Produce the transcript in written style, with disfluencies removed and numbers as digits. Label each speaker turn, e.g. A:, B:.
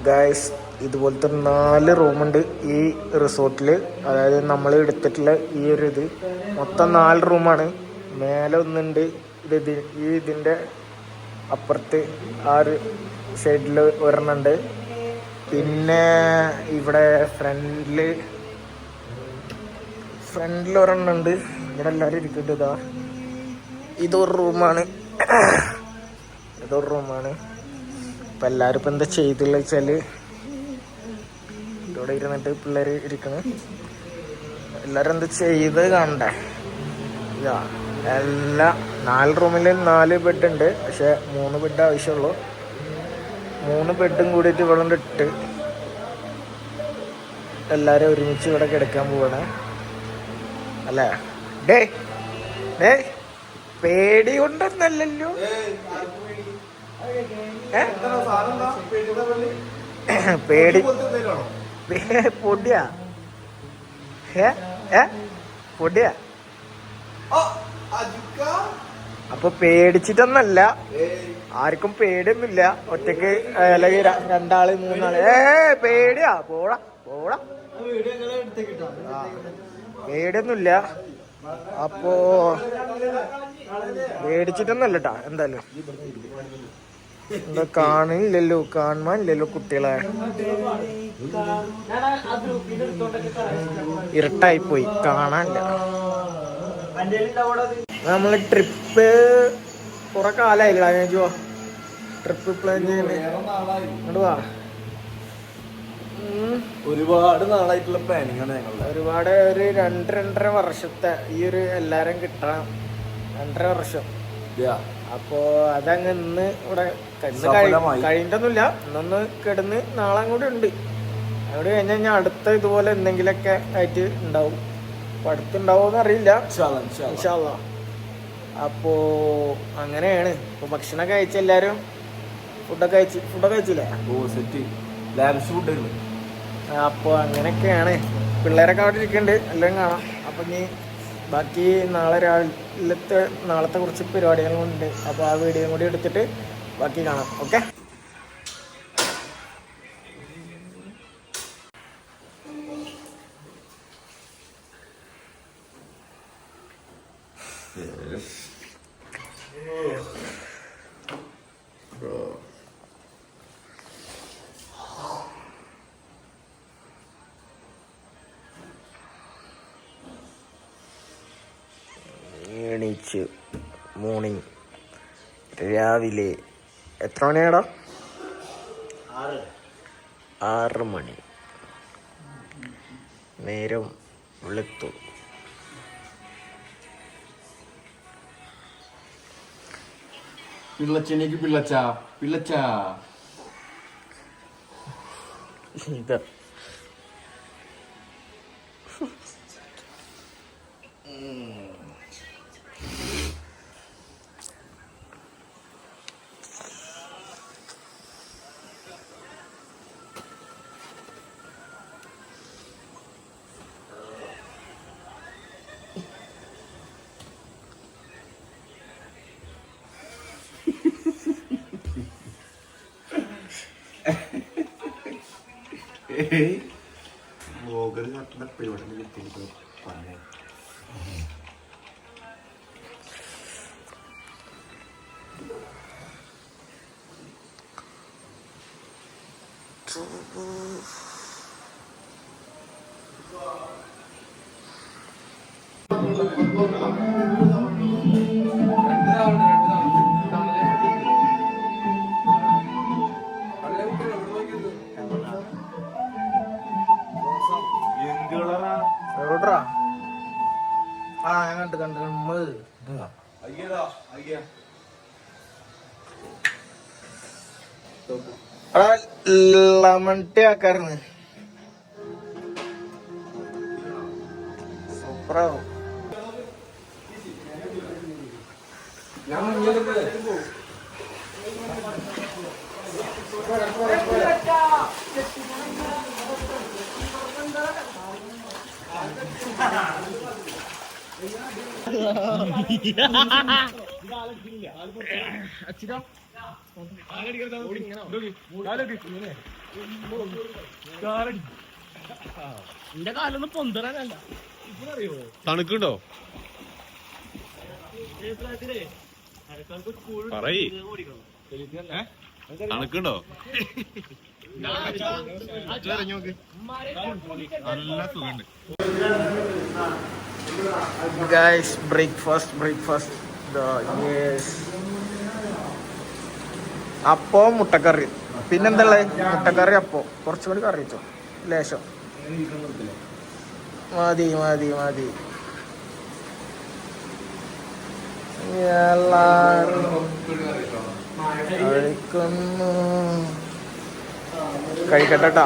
A: Guys, ഇതുപോലത്തെ 4 റൂമുണ്ട് ഈ റിസോർട്ടിൽ. അതായത് നമ്മൾ എടുത്തിട്ടുള്ള ഈ ഒരു ഇത് മൊത്തം 4 റൂമാണ്. മേലെ ഒന്നുണ്ട്, ഇതിൻ്റെ അപ്പുറത്ത് ആ ഒരു സൈഡിൽ ഒരെണ്ണുണ്ട്. പിന്നെ ഇവിടെ ഫ്രണ്ടിൽ ഒരെണ്ണുണ്ട്. ഇവിടെ എല്ലാവരും ഇരിക്കുന്നുണ്ട്. ഇതൊരു റൂമാണ്. ഇപ്പം എല്ലാവരും ഇപ്പം എന്താ ചെയ്തുള്ള വെച്ചാൽ ഇവിടെ ഇരുന്നിട്ട് പിള്ളേർ ഇരിക്കണം. എല്ലാവരും എന്താ ചെയ്ത് കാണണ്ടേ? ഇതാ എല്ലാ 4 റൂമിൽ 4 ബെഡ് ഉണ്ട്. പക്ഷെ 3 ബെഡ് ആവശ്യമുള്ളൂ. 3 ബെഡും കൂടിയിട്ട് ഇവിടെ ഇട്ട് എല്ലാവരും ഒരുമിച്ച് ഇവിടെ കിടക്കാൻ പോവാണ് അല്ലേ? ഡേ പേടി കൊണ്ടൊന്നല്ലല്ലോ. പേടി പൊടിയാ പൊടിയാ. അപ്പൊ പേടിച്ചിട്ടൊന്നല്ല, ആർക്കും പേടിയൊന്നുമില്ല. ഒറ്റക്ക് അല്ലെങ്കിൽ 2 ആള് 3 ആള് പേടിയാ. പോടാ പേടിയൊന്നുമില്ല. അപ്പോ പേടിച്ചിട്ടൊന്നല്ല കേട്ടാ. എന്തായാലും എന്താ കാണുവാനില്ലല്ലോ കുട്ടികളെ. ഇരുട്ടായി പോയി, കാണാനില്ല. നമ്മള് ട്രിപ്പ് കുറെ കാലായില്ല ട്രിപ്പ് പ്ലാൻ ചെയ്യുന്നത്.
B: ഒരുപാട് നാളായിട്ടുള്ള പ്ലാനിങ് ആണ് ഞങ്ങൾ.
A: ഒരുപാട് ഒരു 2-2.5 വർഷത്തെ ഈ ഒരു എല്ലാരും കിട്ടണം. 2.5 വർഷം. അപ്പോ അതങ്ങ് ഇന്ന് ഇവിടെ കഴിഞ്ഞിട്ടൊന്നുമില്ല. ഇന്നൊന്ന് കിടന്ന് നാളെ കൂടി ഉണ്ട്. അവിടെ കഴിഞ്ഞാൽ അടുത്ത ഇതുപോലെ എന്തെങ്കിലുമൊക്കെ ആയിട്ട് ഉണ്ടാവും. അപ്പൊ അടുത്തുണ്ടാവുമെന്ന് അറിയില്ല. ഇൻഷാ അല്ലാഹ്. അപ്പോ അങ്ങനെയാണ്. ഇപ്പൊ ഭക്ഷണമൊക്കെ കഴിച്ച എല്ലാരും ഫുഡൊക്കെ കഴിച്ചില്ലേ? അപ്പോൾ അങ്ങനെയൊക്കെയാണ്. പിള്ളേരൊക്കെ അവിടെ ഇരിക്കുന്നുണ്ട്, എല്ലാം കാണാം. അപ്പം ഇനി ബാക്കി നാളത്തെ കുറച്ച് പരിപാടികളുണ്ട്. അപ്പോൾ ആ വീഡിയോ കൂടി എടുത്തിട്ട് ബാക്കി കാണാം. ഓക്കെ. എണീച്ച് മോർണിംഗ് രാവിലെ എത്ര മണിയാടാ? 6 മണി. നേരം വെളുത്തു.
B: പിള്ളച്ചേനിക്ക് പിള്ളച്ചാ
A: ഇതാ കണ്ടു ലെമൺ ടീ ആക്കാറുണ്ട്. സൂപ്പറാവും. അച്ഛാ
C: എന്റെ കാലൊന്നും പൊന്തറാനല്ല.
D: തണുക്കുണ്ടോ പറയ്, തണുക്കുണ്ടോ? നല്ല സുഖണ്ട്.
A: ഗൈസ് ബ്രേക്ക്ഫാസ്റ്റ് അപ്പോ മുട്ടക്കറി, പിന്നെന്താ മുട്ടക്കറി, അപ്പോ കുറച്ചും കൂടി കറി വെച്ചോ, ലേശം മതി. എല്ലാരും കഴിക്കുന്നു. കഴിക്കട്ടെ.